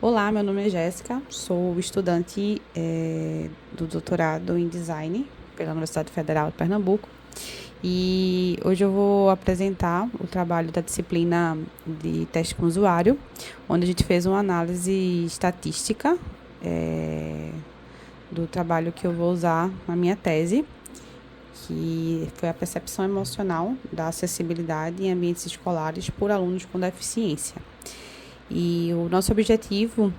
Olá, meu nome é Jéssica, sou estudante do doutorado em Design pela Universidade Federal de Pernambuco e hoje eu vou apresentar o trabalho da disciplina de teste com usuário, onde a gente fez uma análise estatística do trabalho que eu vou usar na minha tese, que foi a percepção emocional da acessibilidade em ambientes escolares por alunos com deficiência. E o nosso objetivo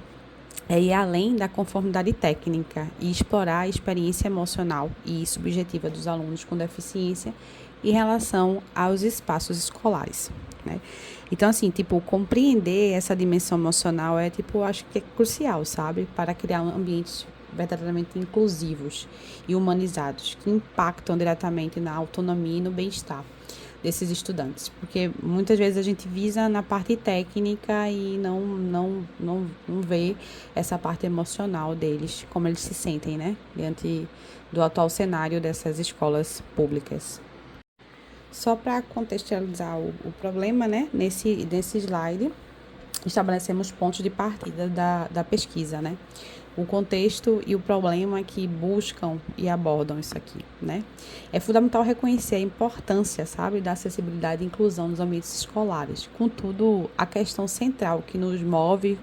é ir além da conformidade técnica e explorar a experiência emocional e subjetiva dos alunos com deficiência em relação aos espaços escolares, né? Então, assim, compreender essa dimensão emocional acho que é crucial, sabe? Para criar ambientes verdadeiramente inclusivos e humanizados, que impactam diretamente na autonomia e no bem-estar desses estudantes, porque muitas vezes a gente visa na parte técnica e não vê essa parte emocional deles, como eles se sentem, né, diante do atual cenário dessas escolas públicas. Só para contextualizar o problema, né, nesse slide, estabelecemos pontos de partida da pesquisa, né? O contexto e o problema que buscam e abordam isso aqui, né? É fundamental reconhecer a importância, sabe, da acessibilidade e inclusão nos ambientes escolares. Contudo, a questão central que nos move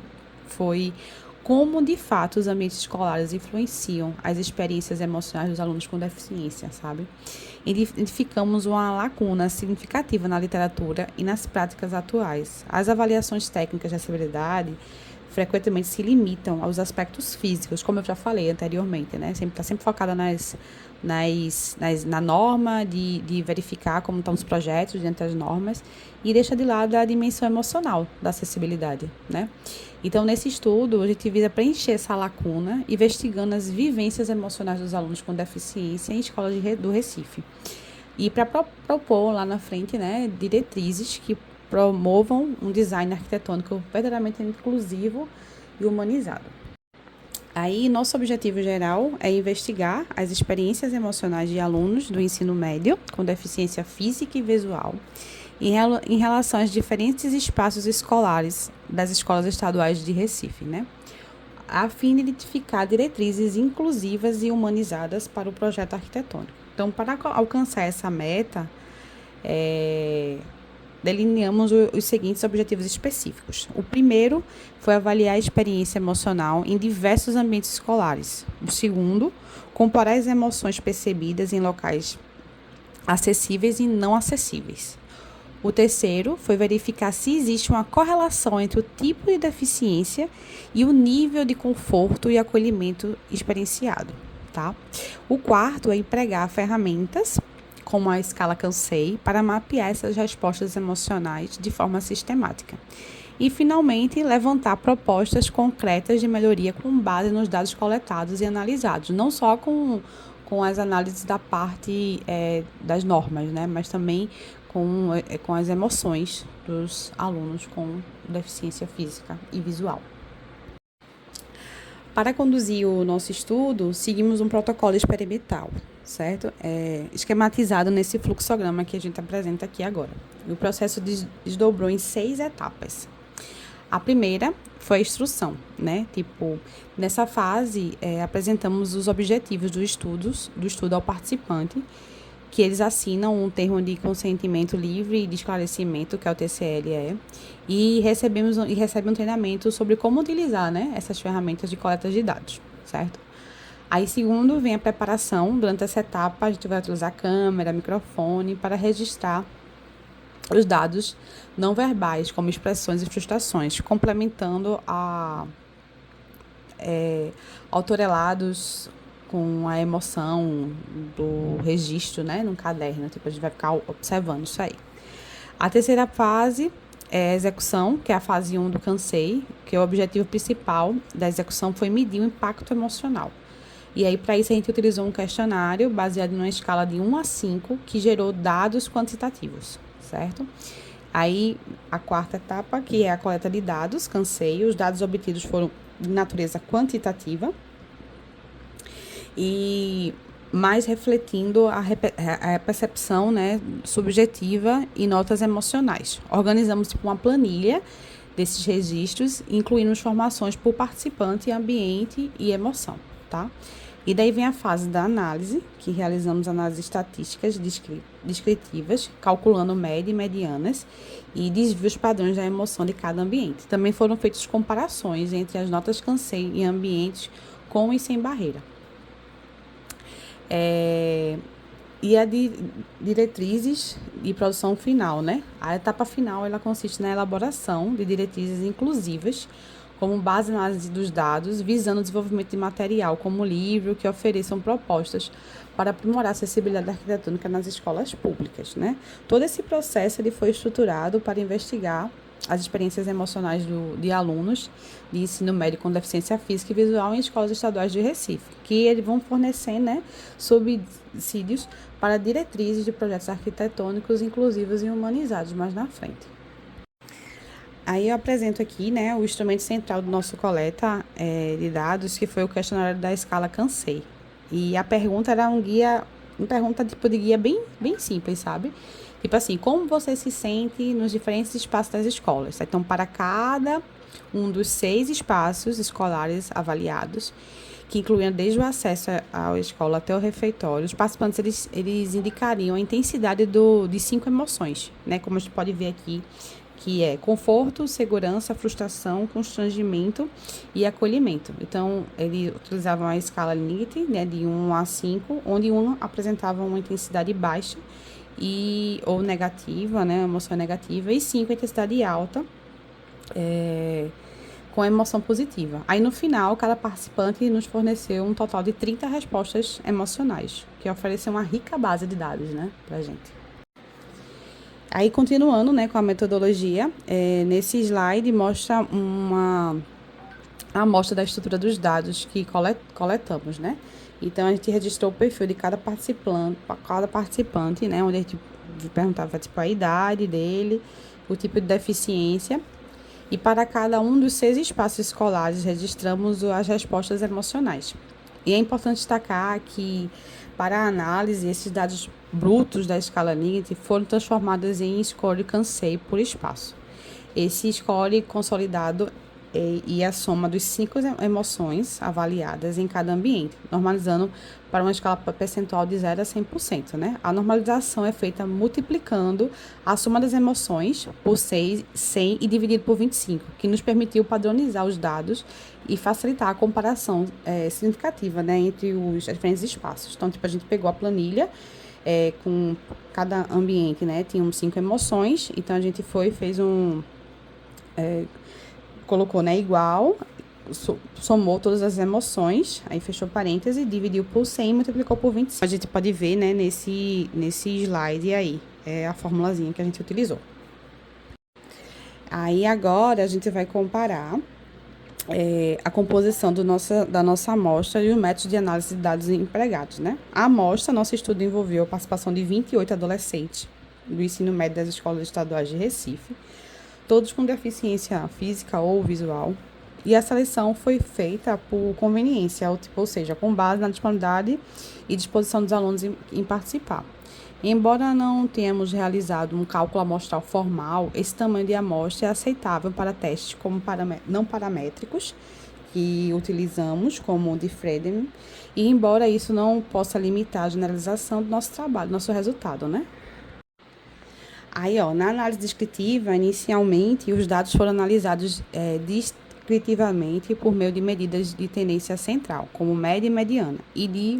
foi como, de fato, os ambientes escolares influenciam as experiências emocionais dos alunos com deficiência, sabe? Identificamos uma lacuna significativa na literatura e nas práticas atuais. As avaliações técnicas de acessibilidade frequentemente se limitam aos aspectos físicos, como eu já falei anteriormente, né? Está sempre focada na norma, de verificar como estão os projetos dentro das normas, e deixa de lado a dimensão emocional da acessibilidade, né? Então, nesse estudo, a gente visa preencher essa lacuna, investigando as vivências emocionais dos alunos com deficiência em escolas do Recife. E para propor lá na frente, né, diretrizes que promovam um design arquitetônico verdadeiramente inclusivo e humanizado. Aí, nosso objetivo geral é investigar as experiências emocionais de alunos do ensino médio com deficiência física e visual em relação aos diferentes espaços escolares das escolas estaduais de Recife, né? A fim de identificar diretrizes inclusivas e humanizadas para o projeto arquitetônico. Então, para alcançar essa meta, delineamos os seguintes objetivos específicos. O primeiro foi avaliar a experiência emocional em diversos ambientes escolares. O segundo, comparar as emoções percebidas em locais acessíveis e não acessíveis. O terceiro foi verificar se existe uma correlação entre o tipo de deficiência e o nível de conforto e acolhimento experienciado, tá? O quarto é empregar ferramentas como a escala Cansei para mapear essas respostas emocionais de forma sistemática. E, finalmente, levantar propostas concretas de melhoria com base nos dados coletados e analisados, não só com as análises da parte das normas, né, mas também com as emoções dos alunos com deficiência física e visual. Para conduzir o nosso estudo, seguimos um protocolo experimental, certo? Esquematizado nesse fluxograma que a gente apresenta aqui agora. O processo desdobrou em 6 etapas. A primeira foi a instrução, né? Nessa fase, apresentamos os objetivos do estudo ao participante, que eles assinam um termo de consentimento livre e de esclarecimento, que é o TCLE, e recebem um treinamento sobre como utilizar, né, essas ferramentas de coleta de dados, certo? Aí, segundo, vem a preparação. Durante essa etapa, a gente vai utilizar câmera, microfone, para registrar os dados não verbais, como expressões e frustrações, complementando autorelados com a emoção do registro, né, no caderno. A gente vai ficar observando isso aí. A terceira fase é a execução, que é a fase 1 do Cansei, que o objetivo principal da execução foi medir o impacto emocional. E aí, para isso, a gente utilizou um questionário baseado numa escala de 1 a 5, que gerou dados quantitativos, certo? Aí, a quarta etapa, que é a coleta de dados, Cansei. Os dados obtidos foram de natureza quantitativa e mais refletindo a percepção, né, subjetiva e notas emocionais. Organizamos uma planilha desses registros, incluindo informações por participante, ambiente e emoção, tá? E daí vem a fase da análise, que realizamos análises estatísticas descritivas, calculando média e medianas e desvios padrões da emoção de cada ambiente. Também foram feitas comparações entre as notas Cansei em ambientes com e sem barreira. E a de diretrizes de produção final, né? A etapa final, ela consiste na elaboração de diretrizes inclusivas como base na análise dos dados, visando o desenvolvimento de material como livro que ofereçam propostas para aprimorar a acessibilidade arquitetônica nas escolas públicas, né? Todo esse processo ele foi estruturado para investigar as experiências emocionais de alunos de ensino médio com deficiência física e visual em escolas estaduais de Recife, que eles vão fornecer, né, subsídios para diretrizes de projetos arquitetônicos inclusivos e humanizados mais na frente. Aí eu apresento aqui, né, o instrumento central do nosso coleta de dados, que foi o questionário da escala Cansei. E a pergunta era uma pergunta tipo de guia bem simples, sabe? Tipo assim, como você se sente nos diferentes espaços das escolas? Então, para cada um dos 6 espaços escolares avaliados, que incluíam desde o acesso à escola até o refeitório, os participantes eles indicariam a intensidade de 5 emoções, né? Como a gente pode ver aqui, que é conforto, segurança, frustração, constrangimento e acolhimento. Então, eles utilizavam a escala Likert, né, de 1 a 5, onde 1 apresentava uma intensidade baixa ou negativa, né, emoção negativa, e 5 a intensidade alta, com emoção positiva. Aí, no final, cada participante nos forneceu um total de 30 respostas emocionais, que ofereceu uma rica base de dados, né, pra gente. Aí, continuando, né, com a metodologia, nesse slide mostra uma amostra da estrutura dos dados que coletamos, né? Então, a gente registrou o perfil de cada participante, né, onde a gente perguntava, tipo, a idade dele, o tipo de deficiência, e para cada um dos 6 espaços escolares, registramos as respostas emocionais. E é importante destacar que, para a análise, esses dados brutos da escala Likert foram transformados em score Cansei por espaço. Esse score consolidado e a soma dos 5 emoções avaliadas em cada ambiente, normalizando para uma escala percentual de 0 a 100%, né? A normalização é feita multiplicando a soma das emoções por 100 e dividido por 25, que nos permitiu padronizar os dados e facilitar a comparação significativa, né, entre os diferentes espaços. Então, tipo, a gente pegou a planilha com cada ambiente, né, tinham 5 emoções, então a gente fez colocou, né, igual, somou todas as emoções, aí fechou parêntese, dividiu por 100 e multiplicou por 25. A gente pode ver, né, nesse slide aí, a formulazinha que a gente utilizou. Aí agora a gente vai comparar a composição da nossa amostra e o método de análise de dados empregados, né? A amostra, nosso estudo envolveu a participação de 28 adolescentes do ensino médio das escolas estaduais de Recife, todos com deficiência física ou visual, e a seleção foi feita por conveniência, ou seja, com base na disponibilidade e disposição dos alunos em participar. Embora não tenhamos realizado um cálculo amostral formal, esse tamanho de amostra é aceitável para testes como não paramétricos, que utilizamos como o de Friedman, e embora isso não possa limitar a generalização do nosso trabalho, nosso resultado, né? Aí, na análise descritiva, inicialmente, os dados foram analisados descritivamente por meio de medidas de tendência central, como média e mediana, e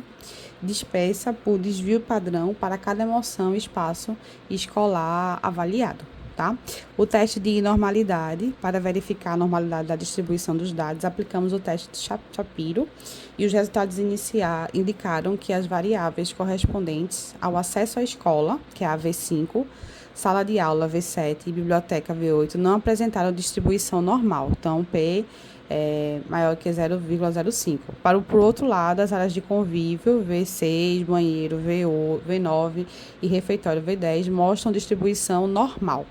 dispersa por desvio padrão para cada emoção e espaço escolar avaliado, tá? O teste de normalidade, para verificar a normalidade da distribuição dos dados, aplicamos o teste de Shapiro e os resultados indicaram que as variáveis correspondentes ao acesso à escola, que é a V5, sala de aula V7 e biblioteca V8 não apresentaram distribuição normal, então P é maior que 0,05. Por outro lado, as áreas de convívio V6, banheiro V9 e refeitório V10 mostram distribuição normal.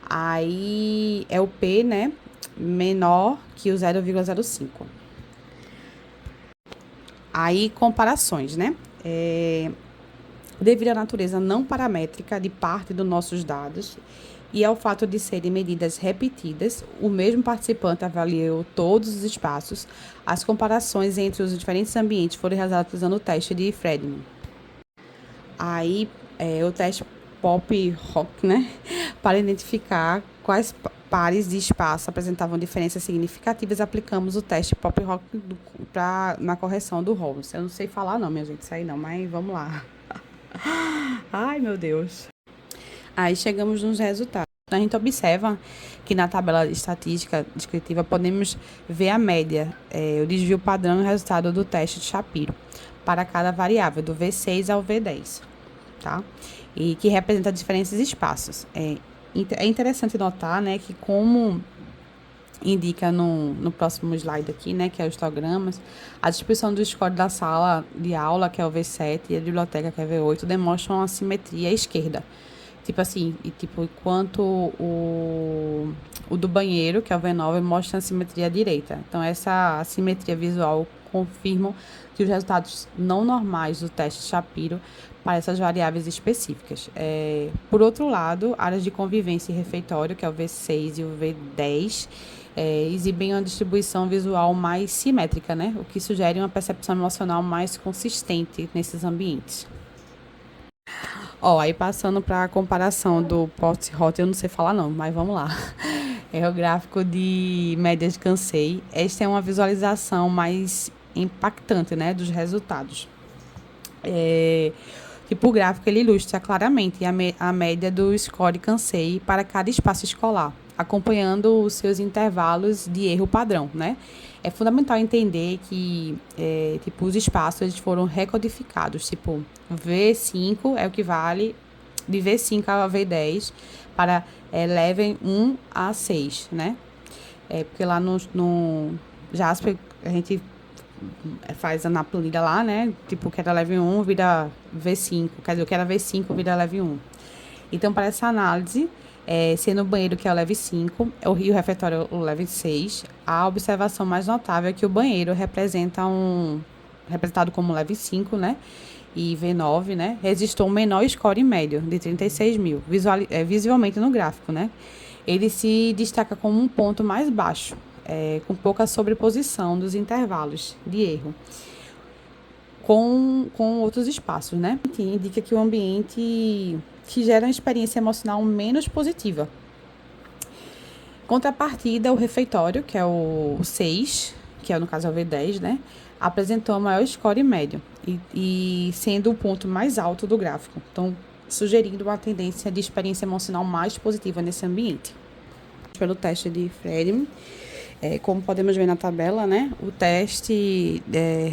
Aí é o P, né, menor que o 0,05. Aí comparações, né? Devido à natureza não paramétrica de parte dos nossos dados e ao fato de serem medidas repetidas, o mesmo participante avaliou todos os espaços. As comparações entre os diferentes ambientes foram realizadas usando o teste de Friedman. Aí, o teste Popp-Hock, né? Para identificar quais pares de espaço apresentavam diferenças significativas, aplicamos o teste Popp-Hock na correção do Holmes. Eu não sei falar não, minha gente, isso aí não, mas vamos lá. Ai, meu Deus. Aí chegamos nos resultados. A gente observa que na tabela estatística descritiva podemos ver a média, o desvio padrão e o resultado do teste de Shapiro para cada variável, do V6 ao V10, tá? E que representa diferentes espaços. É interessante notar, né, que como indica no próximo slide aqui, né, que é os histogramas, a distribuição do score da sala de aula, que é o V7, e a biblioteca, que é V8, demonstram uma simetria à esquerda. Tipo assim, enquanto o do banheiro, que é o V9, mostra a simetria à direita. Então, essa assimetria visual confirma que os resultados não normais do teste Shapiro para essas variáveis específicas. Por outro lado, áreas de convivência e refeitório, que é o V6 e o V10, exibem uma distribuição visual mais simétrica, né? O que sugere uma percepção emocional mais consistente nesses ambientes. Aí passando para a comparação do Potts-Hot, eu não sei falar não, mas vamos lá. É o gráfico de médias de Cansei. Esta é uma visualização mais impactante, né, dos resultados. O gráfico ele ilustra claramente a média do score Cansei para cada espaço escolar, acompanhando os seus intervalos de erro padrão, né? É fundamental entender que, os espaços eles foram recodificados, V5 é o que vale de V5 a V10 para level 1 a 6, né? Porque lá no Jasper a gente faz na planilha lá, né? O que era level 1 vira V5, quer dizer, o que era V5 vira level 1. Então, para essa análise, sendo o banheiro, que é o level 5, o rio refeitório, o level 6, a observação mais notável é que o banheiro representado como level 5, né? E V9, né? Registrou um menor score médio, de 36 mil, visivelmente no gráfico, né? Ele se destaca como um ponto mais baixo, com pouca sobreposição dos intervalos de erro com outros espaços, né? Indica que o ambiente que gera uma experiência emocional menos positiva. Contrapartida, o refeitório, que é o 6, que é no caso é o V10, né? Apresentou o maior score médio e sendo o ponto mais alto do gráfico. Então, sugerindo uma tendência de experiência emocional mais positiva nesse ambiente. Pelo teste de Friedman, como podemos ver na tabela, né, o teste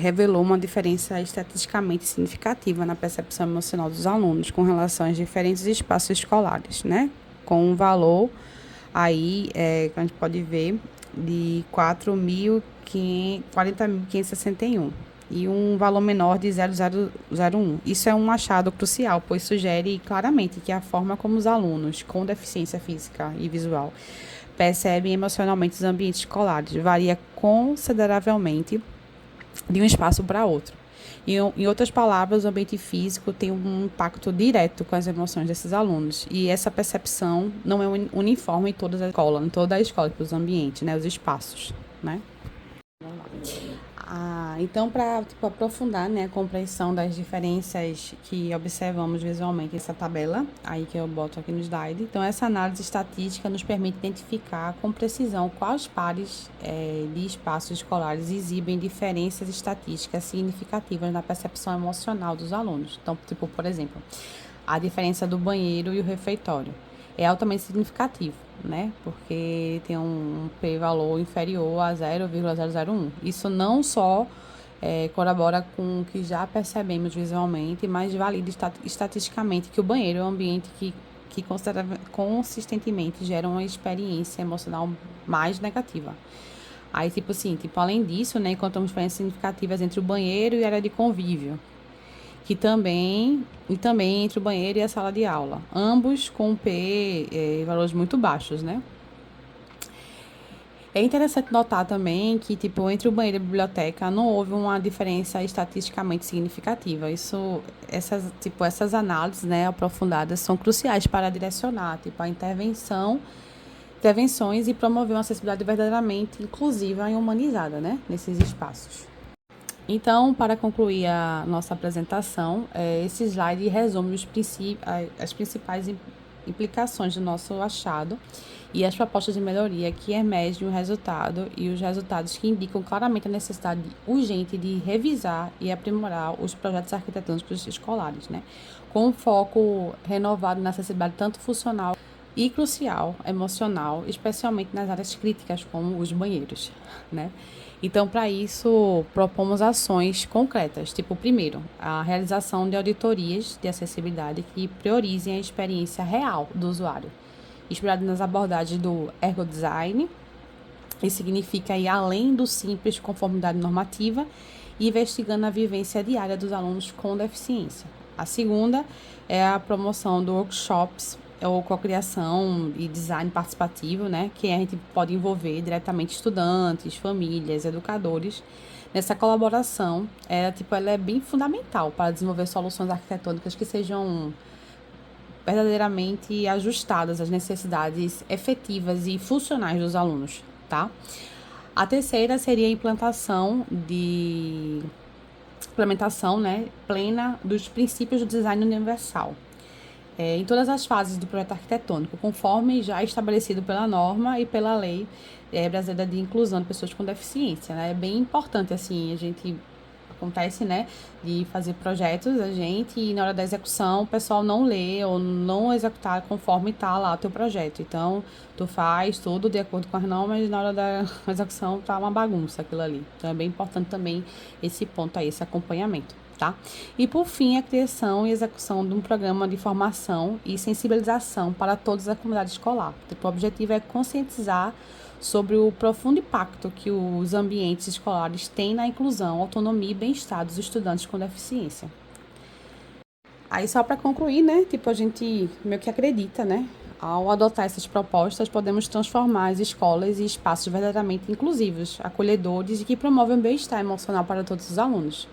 revelou uma diferença estatisticamente significativa na percepção emocional dos alunos com relação aos diferentes espaços escolares, né, com um valor aí, que a gente pode ver, de 40.561 e um valor menor de 0,001. Isso é um achado crucial, pois sugere claramente que a forma como os alunos com deficiência física e visual percebem emocionalmente os ambientes escolares varia consideravelmente de um espaço para outro. Em outras palavras, o ambiente físico tem um impacto direto com as emoções desses alunos. E essa percepção não é uniforme em toda a escola, os ambientes, né, os espaços, né? Então, para aprofundar, né, a compreensão das diferenças que observamos visualmente nessa tabela, aí que eu boto aqui no slide. Então, essa análise estatística nos permite identificar com precisão quais pares de espaços escolares exibem diferenças estatísticas significativas na percepção emocional dos alunos. Então, por exemplo, a diferença do banheiro e o refeitório é altamente significativo, né? Porque tem um p-valor inferior a 0,001. Isso não só corrobora com o que já percebemos visualmente, mas valida estatisticamente que o banheiro é um ambiente que consistentemente gera uma experiência emocional mais negativa. Aí, além disso, né, encontramos diferenças significativas entre o banheiro e a área de convívio, e também entre o banheiro e a sala de aula, ambos com valores muito baixos, né? É interessante notar também que, tipo, entre o banheiro e a biblioteca não houve uma diferença estatisticamente significativa. Essas análises, né, aprofundadas são cruciais para direcionar, tipo, a intervenções e promover uma acessibilidade verdadeiramente inclusiva e humanizada, né, nesses espaços. Então, para concluir a nossa apresentação, esse slide resume as principais implicações do nosso achado e as propostas de melhoria que emergem o resultado e os resultados que indicam claramente a necessidade urgente de revisar e aprimorar os projetos arquitetônicos escolares, né? Com um foco renovado na acessibilidade tanto funcional e crucial, emocional, especialmente nas áreas críticas como os banheiros, né? Então, para isso, propomos ações concretas, tipo, primeiro, a realização de auditorias de acessibilidade que priorizem a experiência real do usuário, inspirado nas abordagens do ergodesign, isso significa ir além do simples conformidade normativa e investigando a vivência diária dos alunos com deficiência. A segunda é a promoção de workshops ou cocriação e design participativo, né, que a gente pode envolver diretamente estudantes, famílias, educadores. Nessa colaboração, ela é bem fundamental para desenvolver soluções arquitetônicas que sejam verdadeiramente ajustadas às necessidades efetivas e funcionais dos alunos, tá? A terceira seria a implementação, né, plena dos princípios do design universal, em todas as fases do projeto arquitetônico, conforme já estabelecido pela norma e pela lei brasileira de inclusão de pessoas com deficiência, né? É bem importante, assim, a gente acontece, né, de fazer projetos e na hora da execução o pessoal não lê ou não executar conforme está lá o teu projeto. Então, tu faz tudo de acordo com as normas, mas na hora da execução tá uma bagunça aquilo ali. Então, é bem importante também esse ponto aí, esse acompanhamento. Tá? E por fim, a criação e execução de um programa de formação e sensibilização para toda a comunidade escolar. O objetivo é conscientizar sobre o profundo impacto que os ambientes escolares têm na inclusão, autonomia e bem-estar dos estudantes com deficiência. Aí só para concluir, né, tipo, a gente meio que acredita, né, ao adotar essas propostas, podemos transformar as escolas em espaços verdadeiramente inclusivos, acolhedores e que promovem o bem-estar emocional para todos os alunos.